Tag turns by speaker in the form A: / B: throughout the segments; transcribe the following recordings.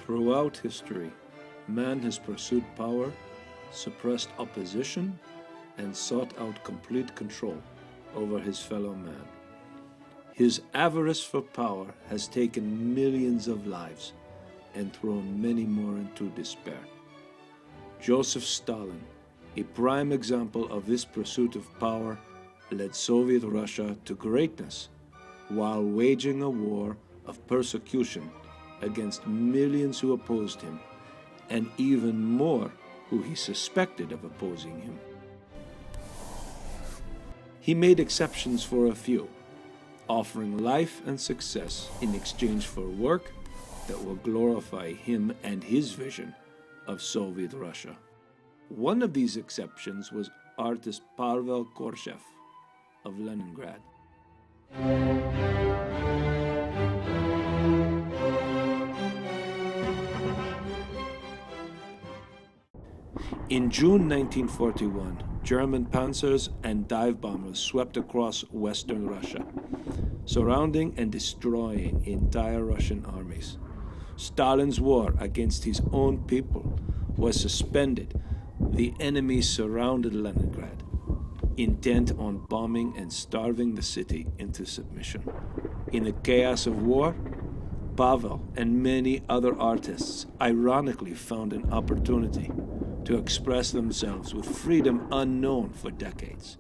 A: Throughout history, man has pursued power, suppressed opposition, and sought out complete control over his fellow man. His avarice for power has taken millions of lives and thrown many more into despair. Joseph Stalin, a prime example of this pursuit of power, led Soviet Russia to greatness while waging a war of persecution against millions who opposed him, and even more who he suspected of opposing him. He made exceptions for a few, offering life and success in exchange for work that will glorify him and his vision of Soviet Russia. One of these exceptions was artist Pavel Korshev of Leningrad. In June 1941, German panzers and dive bombers swept across western Russia, surrounding and destroying entire Russian armies. Stalin's war against his own people was suspended. The enemy surrounded Leningrad, intent on bombing and starving the city into submission. In the chaos of war, Pavel and many other artists ironically found an opportunity to express themselves with freedom unknown for decades.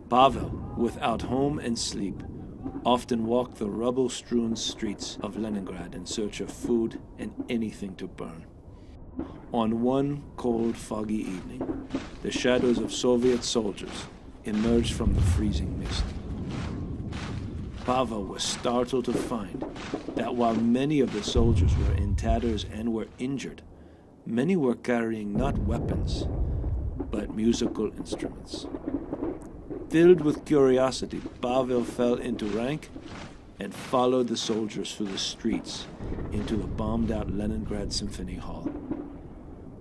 A: Pavel, without home and sleep, often walked the rubble-strewn streets of Leningrad in search of food and anything to burn. On one cold, foggy evening, the shadows of Soviet soldiers emerged from the freezing mist. Pavel was startled to find that while many of the soldiers were in tatters and were injured, many were carrying not weapons, but musical instruments. Filled with curiosity, Pavel fell into rank and followed the soldiers through the streets into the bombed-out Leningrad Symphony Hall.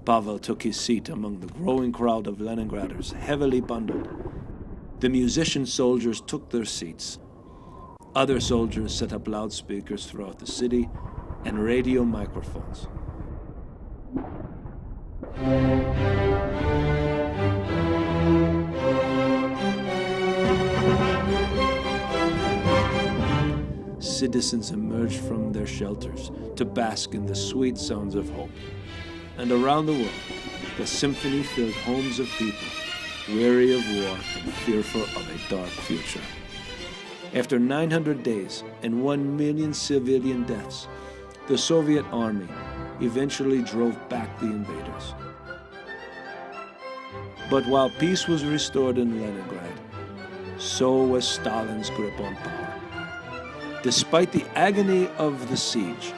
A: Pavel took his seat among the growing crowd of Leningraders, heavily bundled. The musician soldiers took their seats. Other soldiers set up loudspeakers throughout the city and radio microphones. Citizens emerged from their shelters to bask in the sweet sounds of hope. And around the world, the symphony filled homes of people, weary of war and fearful of a dark future. After 900 days and 1 million civilian deaths, the Soviet army eventually drove back the invaders. But while peace was restored in Leningrad, so was Stalin's grip on power. Despite the agony of the siege,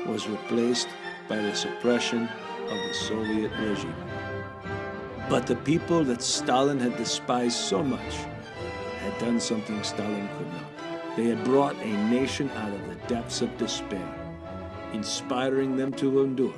A: was replaced by the suppression of the Soviet regime. But the people that Stalin had despised so much had done something Stalin could not. They had brought a nation out of the depths of despair, inspiring them to endure